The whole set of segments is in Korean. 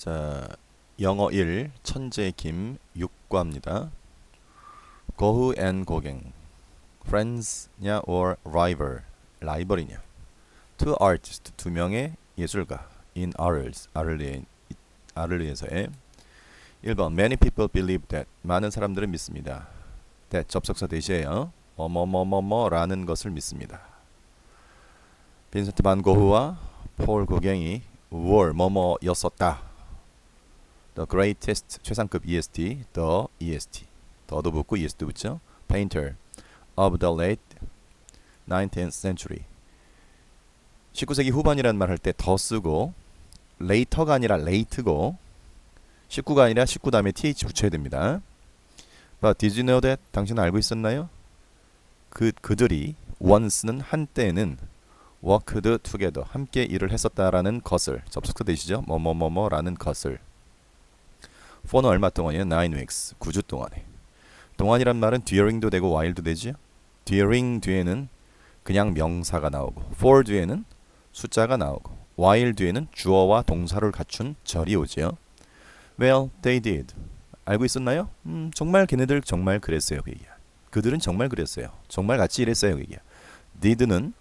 자, 영어 1 천재 김 6과입니다. 고흐 앤 고갱 friends냐 or rival 라이벌이냐. Two artists 두 명의 예술가 in 아를리에서의 1번 Many people believe that 많은 사람들은 믿습니다. that 접속사 대시에요. 뭐뭐뭐뭐뭐라는 것을 믿습니다. 빈센트 반 고흐와 폴 고갱이 were 뭐뭐였었다. The greatest 최상급 EST, the EST, 더도 붙고 EST 붙죠. Painter of the late 19th century. 19세기 후반이라는 말 할 때 더 쓰고 later가 아니라 late고 19가 아니라 19 다음에 th 붙여야 됩니다. But did you know that? 당신은 알고 있었나요? 그들이 once는 한때는 worked together 함께 일을 했었다라는 것을 접속사 되시죠. 뭐뭐뭐뭐라는 것을. for는 얼마 동안이에요? 9 weeks 9주 동안에. 동안이란 말은 during도 되고 while도 되죠. during 뒤에는 그냥 명사가 나오고 for 뒤에는 숫자가 나오고 while 뒤에는 주어와 동사를 갖춘 절이 오죠. Well, they did. 알고 있었나요? 정말 걔네들 정말 그랬어요. 그 얘기야. 그들은 정말 그랬어요. 정말 같이 일했어요. 그 얘기야. did는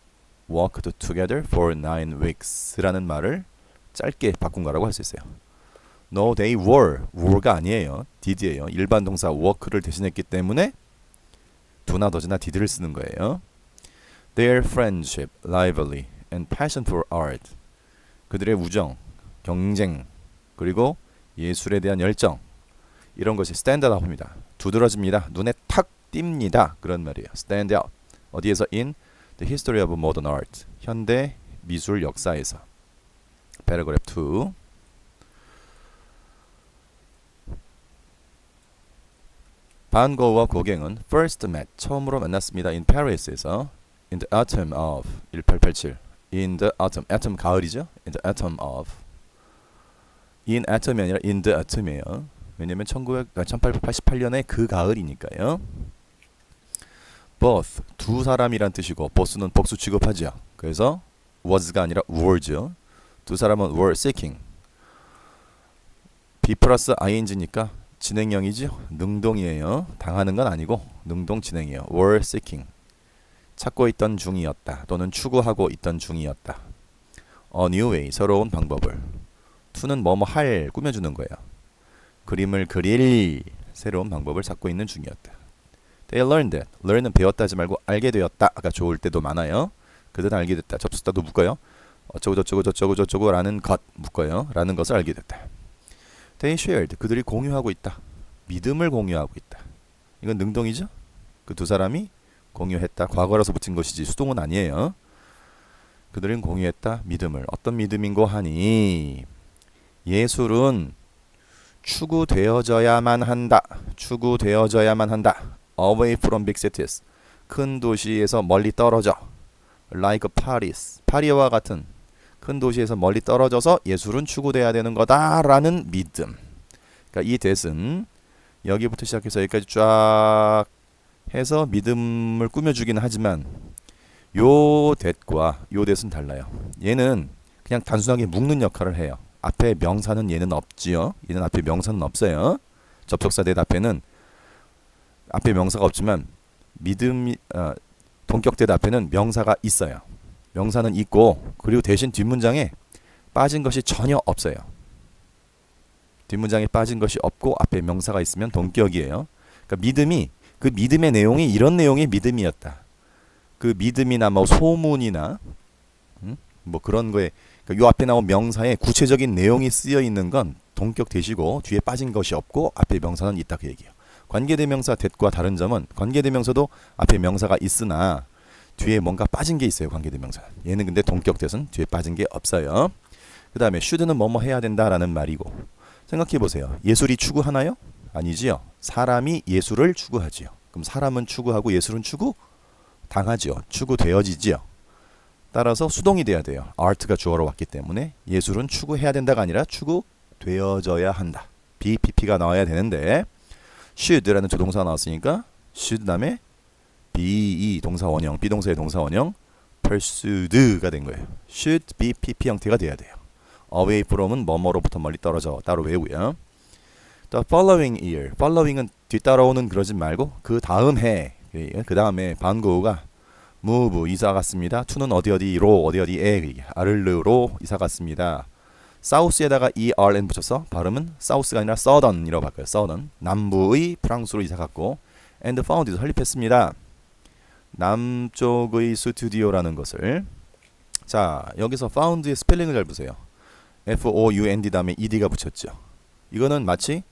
worked together for 9 weeks라는 말을 짧게 바꾼 거라고 할 수 있어요. No, they were가 아니에요. did예요. 일반 동사 work를 대신했기 때문에 do나 does나 did를 쓰는 거예요. Their friendship, lively, and passion for art. 그들의 우정, 경쟁, 그리고 예술에 대한 열정 이런 것이 stand out입니다. 두드러집니다. 눈에 탁 띕니다. 그런 말이에요. stand out. 어디에서? In the history of modern art. 현대 미술 역사에서. paragraph 2. 반 고흐와 고갱은 first met 처음으로 만났습니다. in Paris에서 in the autumn of 1887 in the autumn autumn 가을이죠. in the autumn of in autumn이 아니라 in the autumn이에요. 왜냐면 1888년의 그 가을이니까요. both 두 사람이란 뜻이고 both는 복수 취급하죠. 그래서 was가 아니라 were죠. 두 사람은 were seeking be 플러스 ing니까 진행형이죠. 능동이에요. 당하는 건 아니고 능동 진행이에요. were seeking 찾고 있던 중이었다. 또는 추구하고 있던 중이었다. A new way 새로운 방법을. to는 뭐뭐 할 꾸며주는 거예요. 그림을 그릴 새로운 방법을 찾고 있는 중이었다. They learned that. learn은 배웠다 하지 말고 알게 되었다가 좋을 때도 많아요. 그들은 알게 됐다. 접속사도 묶어요. 어쩌고 저쩌고 저쩌고 저쩌고 라는 것 묶어요. 라는 것을 알게 됐다. They shared. 그들이 공유하고 있다. 믿음을 공유하고 있다. 이건 능동이죠. 그 두 사람이 공유했다. 과거라서 붙인 것이지 수동은 아니에요. 그들은 공유했다. 믿음을. 어떤 믿음인고 하니 예술은 추구되어져야만 한다. 추구되어져야만 한다. Away from big cities. 큰 도시에서 멀리 떨어져. Like Paris. 파리와 같은 큰 도시에서 멀리 떨어져서 예술은 추구돼야 되는 거다라는 믿음. 그러니까 이 that은 여기부터 시작해서 여기까지 쫙 해서 믿음을 꾸며주긴 하지만 요 that과 요 that은 달라요. 얘는 그냥 단순하게 묶는 역할을 해요. 앞에 명사는 얘는 없지요. 얘는 앞에 명사는 없어요. 접속사 that 앞에는 앞에 명사가 없지만 믿음이 동격 that 앞에는 명사가 있어요. 명사는 있고 그리고 대신 뒷문장에 빠진 것이 전혀 없어요. 뒷문장에 빠진 것이 없고 앞에 명사가 있으면 동격이에요. 그러니까 믿음이 그 믿음의 내용이 이런 내용의 믿음이었다. 그 믿음이나 뭐 소문이나 뭐 그런 거에 그러니까 요 앞에 나온 명사에 구체적인 내용이 쓰여 있는 건 동격 대시고 뒤에 빠진 것이 없고 앞에 명사는 있다 그 얘기예요. 관계대명사 that과 다른 점은 관계대명사도 앞에 명사가 있으나 뒤에 뭔가 빠진 게 있어요. 관계대명사는. 얘는 근데 동격 that은 뒤에 빠진 게 없어요. 그 다음에 should는 뭐뭐 해야 된다라는 말이고 생각해보세요. 예술이 추구하나요? 아니지요. 사람이 예술을 추구하지요. 그럼 사람은 추구하고 예술은 추구당하지요. 추구되어지지요. 따라서 수동이 돼야 돼요. art가 주어로 왔기 때문에 예술은 추구해야 된다가 아니라 추구되어져야 한다. BPP가 나와야 되는데 should라는 조동사가 나왔으니까 should 다음에 be 동사 원형, 비동사의 동사 원형 pursued가 된 거예요. should be PP 형태가 돼야 돼요. away from은 뭐뭐로부터 멀리 떨어져. 따로 외우고요. The following year. following은 뒤따라오는 그러지 말고 그 다음 해. 그 다음에 반고우가 move 이사 갔습니다. to는 어디로 어디에 아를르로 이사 갔습니다. 사우스에다가 ERN 붙여서 발음은 사우스가 아니라 southern이라고 바꿔요. southern. 남부의 프랑스로 이사 갔고 and found 설립했습니다. 남쪽의 스튜디오라는 것을. 자, 여기서 found의 스펠링을 잘 보세요. F-O-U-N-D 다음에 ED가 붙였죠. 이거는 마치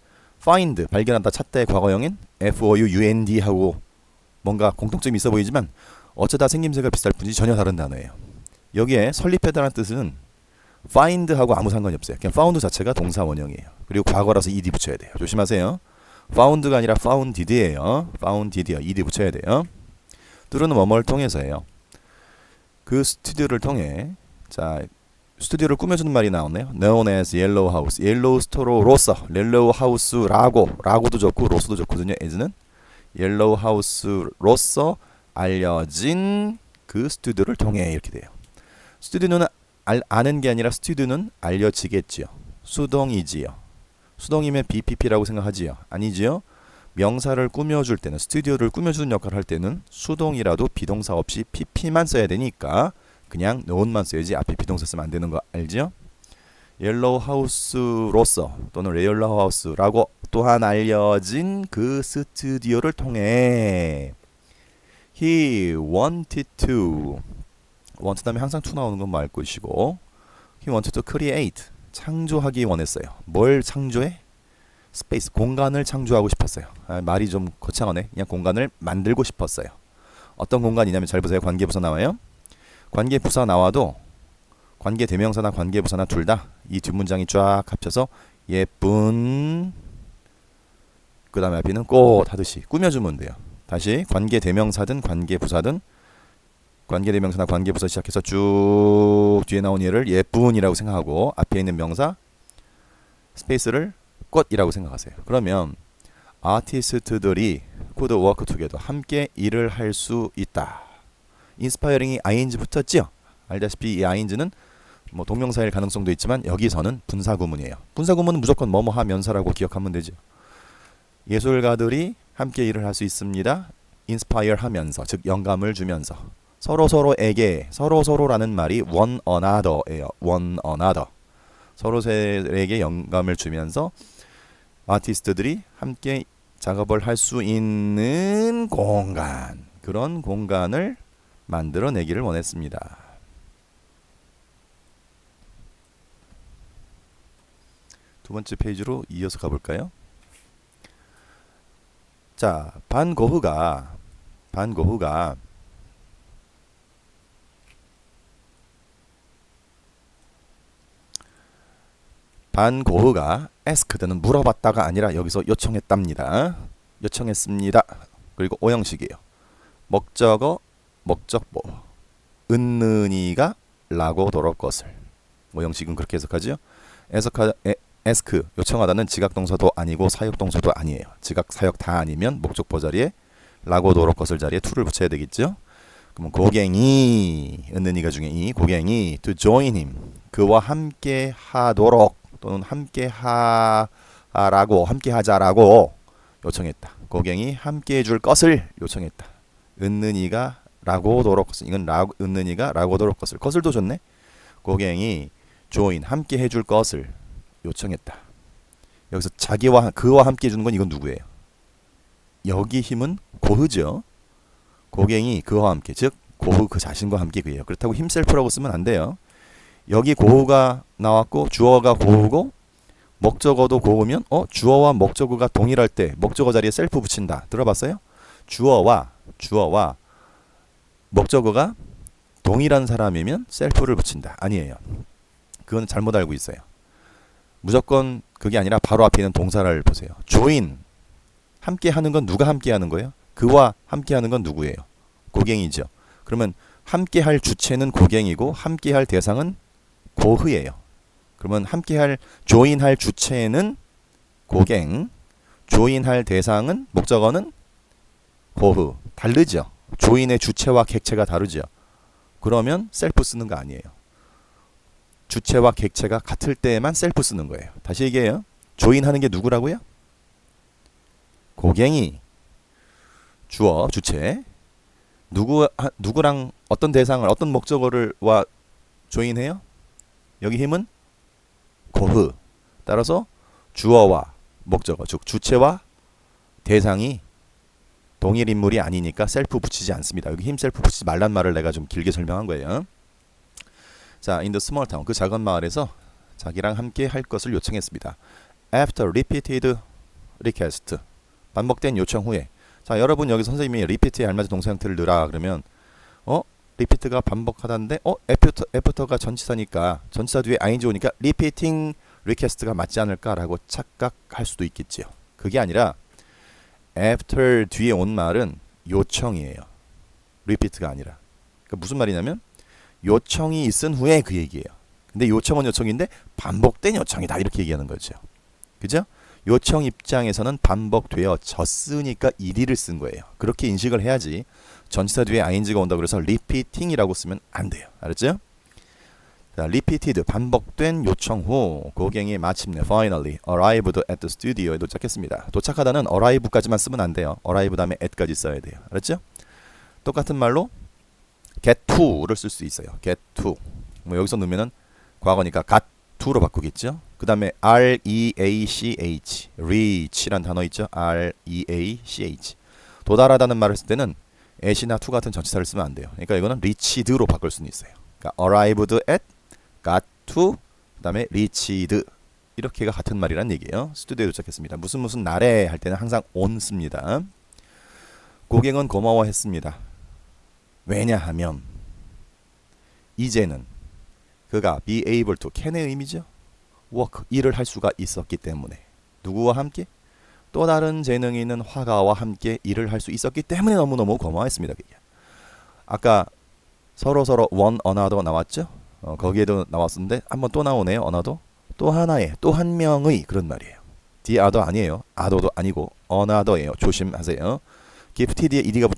find, 발견한다, 찾다의 과거형인 F-O-U-N-D 하고 뭔가 공통점이 있어 보이지만 어쩌다 생김새가 비슷할 뿐이지 전혀 다른 단어예요. 여기에 설립했다는 뜻은 find하고 아무 상관이 없어요. 그냥 found 자체가 동사 원형이에요. 그리고 과거라서 ed 붙여야 돼요. 조심하세요. found가 아니라 founded예요. founded요. ed 붙여야 돼요. 뚜루는 뭐뭐를 통해서예요. 그 스튜디오를 통해. 자, 스튜디오를 꾸며주는 말이 나오네요. known as yellow house. 옐로우 스토로로서 옐로우 하우스라고, 라고도 좋고 로스도 좋거든요. as는 옐로우 하우스로서 알려진 그 스튜디오를 통해 이렇게 돼요. 스튜디오는 아는 게 아니라 스튜디오는 알려지겠지요. 수동이지요. 수동이면 BPP라고 생각하지요. 아니지요. 명사를 꾸며줄 때는, 스튜디오를 꾸며주는 역할을 할 때는 수동이라도 비동사 없이 PP만 써야 되니까 그냥 known만 써야지 앞에 비동사 쓰면 안 되는 거 알지요? 옐로우 하우스로서 또는 옐로우 하우스라고 또한 알려진 그 스튜디오를 통해 He wanted to want 다음에 항상 to 나오는 건 뭐 알 것이고 He wanted to create 창조하기 원했어요. 뭘 창조해? 스페이스 공간을 창조하고 싶었어요. 말이 좀 거창하네. 그냥 공간을 만들고 싶었어요. 어떤 공간이냐면 잘 보세요. 관계부사 나와요. 관계부사 나와도 관계대명사나 관계부사나 둘 다 이 뒷문장이 쫙 합쳐서 예쁜 그 다음에 앞에는 꽃 하듯이 꾸며주면 돼요. 다시 관계대명사든 관계부사든 관계대명사나 관계부사 시작해서 쭉 뒤에 나온 얘를 예쁜이라고 생각하고 앞에 있는 명사 스페이스를 꽃이라고 생각하세요. 그러면 아티스트들이 could work together 함께 일을 할 수 있다. inspiring이 ing 붙었죠? 알다시피 이 ing는 뭐 동명사일 가능성도 있지만 여기서는 분사구문이에요. 분사구문은 무조건 뭐뭐 하면서라고 기억하면 되죠. 예술가들이 함께 일을 할 수 있습니다. inspire 하면서 즉 영감을 주면서 서로서로에게 서로서로라는 말이 one another예요. one another 서로에게 영감을 주면서 아티스트들이 함께 작업을 할 수 있는 공간 그런 공간을 만들어내기를 원했습니다. 두 번째 페이지로 이어서 가볼까요? 자, 반고흐가 asked는 물어봤다가 아니라 여기서 요청했답니다. 요청했습니다. 그리고 오형식이에요. 목적어, 목적보. 은느니가 라고 돌아올 것을. 오형식은 그렇게 해석하죠. ask, 요청하다는 지각동사도 아니고 사역동사도 아니에요. 지각, 사역 다 아니면 목적보 자리에 라고 돌아올 것을 자리에 to를 붙여야 되겠죠. 그러면 고갱이, 은느니가 중에 이 고갱이 to join him, 그와 함께 하도록 또는 함께 하라고 함께 하자라고 요청했다. 고갱이 함께 해줄 것을 요청했다. 은느니가 라고 도록 것을. 이건 은느니가 라고 도록 것을. 도 좋네. 고갱이 join 함께 해줄 것을 요청했다. 여기서 자기와 그와 함께 해주는 건 이건 누구예요? 여기 힘은 고흐죠. 고갱이 그와 함께 즉 고흐 그 자신과 함께 그예요. 그렇다고 himself라고 쓰면 안 돼요. 여기 고흐가 나왔고 주어가 고흐고 목적어도 고흐면 주어와 목적어가 동일할 때 목적어 자리에 셀프 붙인다. 들어봤어요? 주어와 목적어가 동일한 사람이면 셀프를 붙인다. 아니에요. 그건 잘못 알고 있어요. 무조건 그게 아니라 바로 앞에 있는 동사를 보세요. join 함께 하는 건 누가 함께 하는 거예요? 그와 함께 하는 건 누구예요? 고갱이죠. 그러면 함께 할 주체는 고갱이고 함께 할 대상은 고흐예요. 그러면 함께 할 join 할 주체는 고갱, join 할 대상은 목적어는 고흐. 다르죠. join의 주체와 객체가 다르죠. 그러면 셀프 쓰는 거 아니에요. 주체와 객체가 같을 때에만 셀프 쓰는 거예요. 다시 얘기해요. 조인하는 게 누구라고요? 고갱이, 주어, 주체. 누구랑 어떤 대상을 어떤 목적어를와 조인해요? 여기 힘은 고흐. 따라서 주어와 목적어, 즉 주체와 대상이 동일 인물이 아니니까 셀프 붙이지 않습니다. 여기 힘 셀프 붙이지 말란 말을 내가 좀 길게 설명한 거예요. 자, in the small town, 그 작은 마을에서 자기랑 함께 할 것을 요청했습니다. After repeated request, 반복된 요청 후에. 자, 여러분 여기 선생님이 repeat에 알맞은 동사 형태를 넣으라 그러면 repeat가 반복하다는데 after가 전치사니까 전치사 뒤에 ing 오니까 repeating request가 맞지 않을까라고 착각할 수도 있겠지요. 그게 아니라 after 뒤에 온 말은 요청이에요. repeat가 아니라. 그러니까 무슨 말이냐면 요청이 있은 후에 그 얘기예요. 근데 요청은 요청인데 반복된 요청이다 이렇게 얘기하는 거죠. 그죠? 요청 입장에서는 반복되어졌으니까 ed를 쓴 거예요. 그렇게 인식을 해야지 전치사 뒤에 ing가 온다고 그래서 repeating이라고 쓰면 안 돼요. 알았죠? 자, repeated 반복된 요청 후 고갱이 마침내 finally arrived at the studio에 도착했습니다. 도착하다는 arrive까지만 쓰면 안 돼요. arrive 다음에 at까지 써야 돼요. 알았죠? 똑같은 말로 get to를 쓸 수 있어요. get to. 뭐 여기서 넣으면은 과거니까 got to로 바꾸겠죠. 그 다음에 reach, reach란 단어 있죠. reach. 도달하다는 말을 쓸 때는 at이나 to 같은 전치사를 쓰면 안 돼요. 그러니까 이거는 reached로 바꿀 수는 있어요. 그러니까 arrived at, got to, 그 다음에 reached 이렇게가 같은 말이란 얘기예요. 스튜디오에 도착했습니다. 무슨 날에 할 때는 항상 on 씁니다. 고갱은 고마워했습니다. 왜냐하면 이제는 그가 be able to, can의 의미죠. work, 일을 할 수가 있었기 때문에. 누구와 함께? 또 다른 재능이 있는 화가와 함께 일을 할 수 있었기 때문에 너무너무 고마워했습니다. 아까 서로 one another 나왔죠? 거기에도 나왔었는데 한번 또 나오네요. another. 또 하나의, 또 한 명의 그런 말이에요. the other 아니에요. other도 아니고 another예요. 조심하세요. gifted에 ed가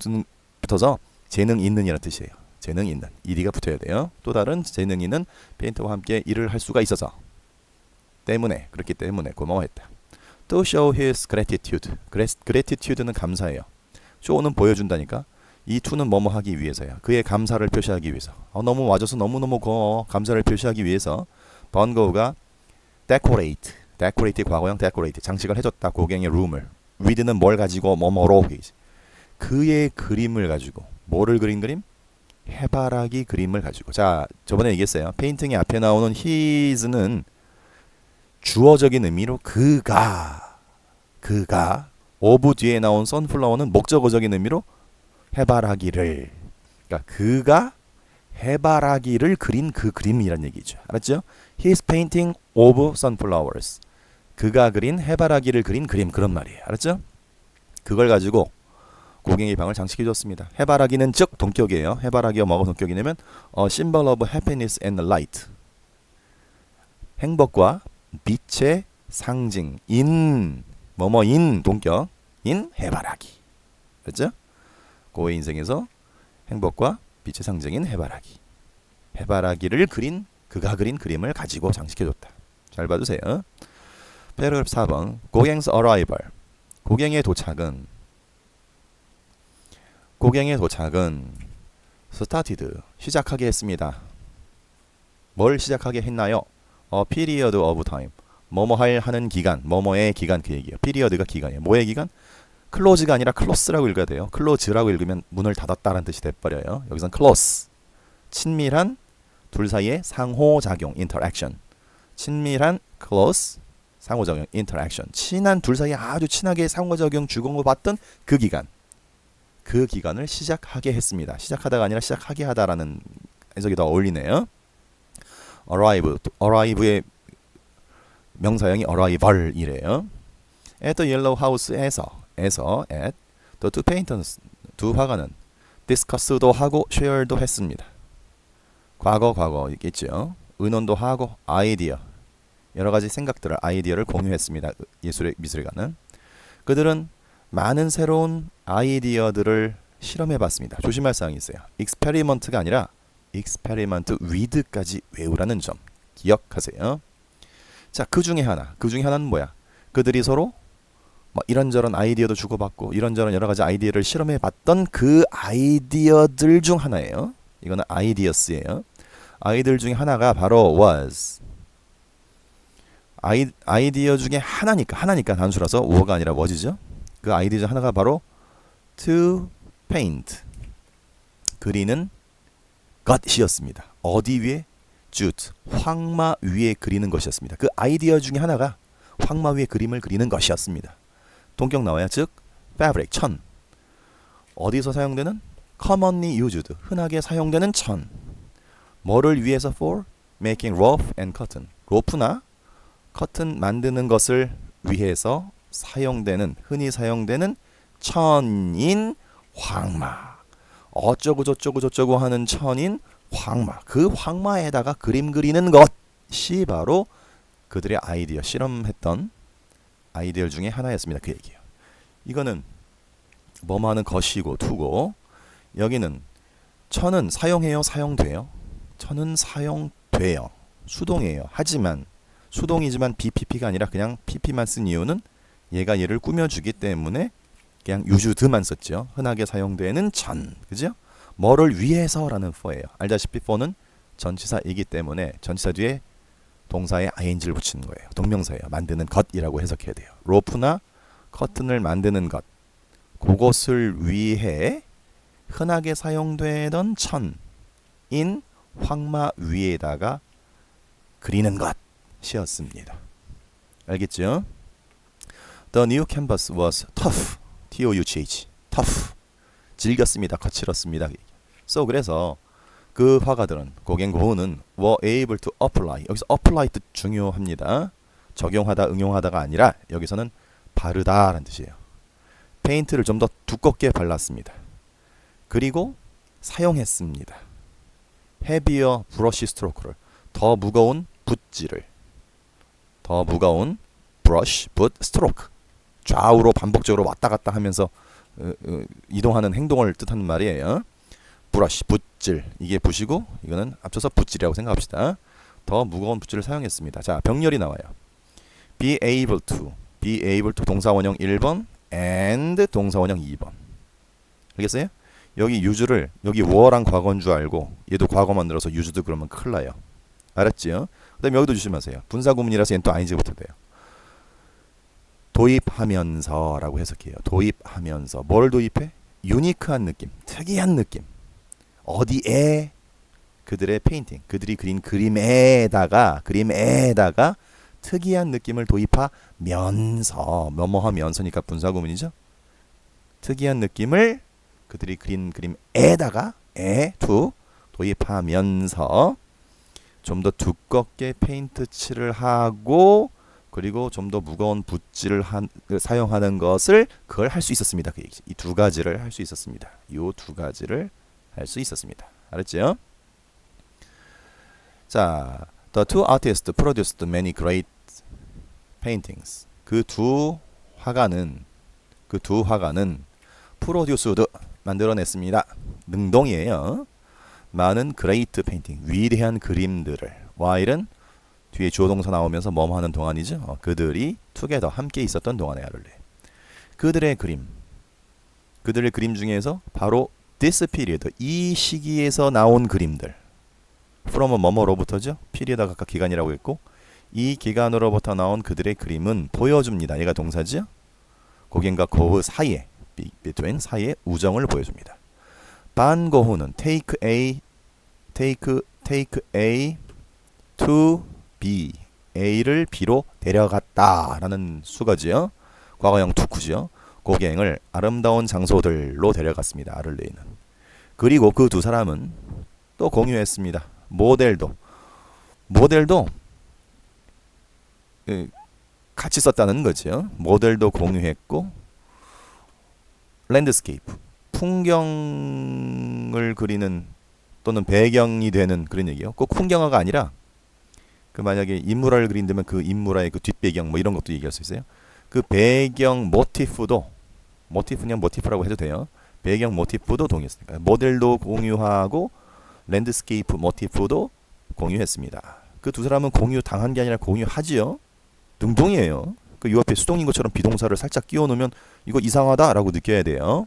붙어서 재능 있는 이라는 뜻이에요. 재능 있는, ed가 붙어야 돼요. 또 다른 재능 있는 페인터와 함께 일을 할 수가 있어서 때문에, 그렇기 때문에 고마워했다. To show his gratitude. gratitude는 감사예요. show는 보여준다니까. 이 to는 뭐뭐 하기 위해서야. 그의 감사를 표시하기 위해서. 너무 와줘서 너무너무 고마워. 감사를 표시하기 위해서 번거우가 decorate. decorate의 과거형 decorate. 장식을 해줬다. 고갱의 룸을. with는 뭘 가지고 뭐뭐로. 그의 그림을 가지고. 뭐를 그린 그림? 해바라기 그림을 가지고. 자, 저번에 얘기했어요. 페인팅의 앞에 나오는 his는 주어적인 의미로 그가 of 뒤에 나온 sunflower는 목적어적인 의미로 해바라기를, 그러니까 그가 해바라기를 그린 그 그림이란 얘기죠. 알았죠? He's painting of sunflowers. 그가 그린 해바라기를 그린 그림, 그런 말이에요. 알았죠? 그걸 가지고 고갱이 방을 장식해 줬습니다. 해바라기는 즉 동격이에요. 해바라기가 뭐가 동격이냐면 symbol of happiness and light. 행복과 빛의 상징인 뭐뭐인 동격 인 해바라기. 그렇죠? 고의 인생에서 행복과 빛의 상징인 해바라기. 해바라기를 그린 그가 그린 그림을 가지고 장식해줬다. 잘 봐주세요. 패러그래프 4번 고갱's arrival. 고갱의 도착은 started 시작하게 했습니다. 뭘 시작하게 했나요? period of time. 뭐뭐 하는 기간, 뭐뭐의 기간 그 얘기예요. period가 기간이에요. 뭐의 기간? close가 아니라 close라고 읽어야 돼요. close라고 읽으면 문을 닫았다라는 뜻이 돼버려요. 여기선 close. 친밀한 둘 사이의 상호작용, interaction. 친밀한 close, 상호작용, interaction. 친한 둘 사이에 아주 친하게 상호작용 주고받던 그 기간. 그 기간을 시작하게 했습니다. 시작하다가 아니라 시작하게 하다라는 해석이 더 어울리네요. arrive의 명사형이 arrival이래요. at the yellow house에서 at the two painters 두 화가는 discuss도 하고 share도 했습니다. 과거 있겠죠. 의논도 하고 아이디어 여러 가지 생각들을 아이디어를 공유했습니다. 미술가는 그들은 많은 새로운 아이디어들을 실험해봤습니다. 조심할 사항이 있어요. experiment가 아니라 experiment with까지 외우라는 점. 기억하세요. 자, 그 중에 하나는 뭐야? 그들이 서로 뭐 이런저런 아이디어도 주고받고 이런저런 여러 가지 아이디어를 실험해 봤던 그 아이디어들 중 하나예요. 이거는 아이디어스예요. 아이들 중에 하나가 바로 was. 아이디어 중에 하나니까 단수라서 were가 아니라 was이죠. 그 아이디어 중 하나가 바로 to paint. 그리는 것이었습니다. 어디 위에? jute. 황마 위에 그리는 것이었습니다. 그 아이디어 중에 하나가 황마 위에 그림을 그리는 것이었습니다. 동격 나와요. 즉 fabric, 천. 어디서 사용되는? commonly used, 흔하게 사용되는 천. 뭐를 위해서? for making rope and cotton. 로프나 커튼 만드는 것을 위해서 흔히 사용되는 천인 황마. 어쩌고 저쩌고 하는 천인 황마. 그 황마에다가 그림 그리는 것이 바로 그들의 아이디어, 실험했던 아이디어 중에 하나였습니다. 그 얘기예요. 이거는 뭐뭐 하는 것이고 투고, 여기는 천은 사용해요, 사용돼요? 천은 사용돼요. 수동이에요. 하지만 수동이지만 BPP가 아니라 그냥 PP만 쓴 이유는 얘가 얘를 꾸며주기 때문에 그냥 유주드만 썼죠. 흔하게 사용되는 천. 그죠? 뭐를 위해서라는 for예요. 알다시피 for는 전치사이기 때문에 전치사 뒤에 동사에 ing를 붙이는 거예요. 동명사예요. 만드는 것이라고 해석해야 돼요. 로프나 커튼을 만드는 것, 그것을 위해 흔하게 사용되던 천인 황마 위에다가 그리는 것이었습니다. 알겠죠? The new canvas was tough. T-O-U-G-H. tough. 질겼습니다. 거칠었습니다. So 그래서 그 화가들은, 고갱고흐는 were able to apply. 여기서 apply 뜻 중요합니다. 적용하다, 응용하다가 아니라 여기서는 바르다라는 뜻이에요. 페인트를 좀 더 두껍게 발랐습니다. 그리고 사용했습니다. heavier brush stroke를, 더 무거운 붓질을, 더 무거운 brush, 붓, stroke, 좌우로 반복적으로 왔다 갔다 하면서 이동하는 행동을 뜻하는 말이에요. 브러쉬, 붓질, 이게 붓이고 이거는 합쳐서 붓질이라고 생각합시다. 더 무거운 붓질을 사용했습니다. 자, 병렬이 나와요. be able to 동사원형 1번 and 동사원형 2번. 알겠어요? 여기 유주를, 여기 were랑 과거인 줄 알고 얘도 과거 만들어서 used 그러면 큰일 나요. 알았지요? 그 다음에 여기도 조심하세요. 분사구문이라서 얘는 또 ing부터 돼요. 도입하면서 라고 해석해요. 도입하면서. 뭘 도입해? 유니크한 느낌, 특이한 느낌. 어디에? 그들의 페인팅, 그들이 그린 그림에다가 특이한 느낌을 도입하면서, 뭐뭐하면서니까 분사구문이죠. 특이한 느낌을 그들이 그린 그림에다가 to 도입하면서 좀 더 두껍게 페인트 칠을 하고, 그리고 좀 더 무거운 붓질을 사용하는 것을 그걸 할 수 있었습니다. 이 두 가지를 할 수 있었습니다. 이 두 가지를 할 수 있었습니다. 알았죠? 자, the two artists produced many great paintings. 그 두 화가는 produced, 만들어냈습니다. 능동이에요. 많은 great painting, 위대한 그림들을. while은 뒤에 주어 동사 나오면서 뭐뭐 하는 동안이죠. 그들이 together, 함께 있었던 동안에 알을래. 그들의 그림 중에서 바로 this period, 이 시기에서 나온 그림들. from은 뭐뭐로부터죠. period가 각각 기간이라고 했고, 이 기간으로부터 나온 그들의 그림은 보여줍니다. 얘가 동사죠. 고갱과 고흐 사이에, between 사이에 우정을 보여줍니다. 반고흐는 take A to B, A를 B로 데려갔다라는 수거지요. 과거형 took죠. 고갱을 아름다운 장소들로 데려갔습니다. 아를레이는. 그리고 그 두 사람은 또 공유했습니다. 모델도 같이 썼다는 거죠. 모델도 공유했고, 랜드스케이프, 풍경을 그리는 또는 배경이 되는 그런 얘기예요. 꼭 풍경화가 아니라 그 만약에 인물화를 그린다면 그 인물화의 그 뒷배경 뭐 이런 것도 얘기할 수 있어요. 그 배경 모티프도, 모티프냐 모티프라고 해도 돼요. 배경 모티프도 동의했으니까 모델도 공유하고 랜드스케이프 모티프도 공유했습니다. 그 두 사람은 공유당한 게 아니라 공유하지요. 능동이에요. 그 요 앞에 수동인 것처럼 비동사를 살짝 끼워 놓으면 이거 이상하다라고 느껴야 돼요.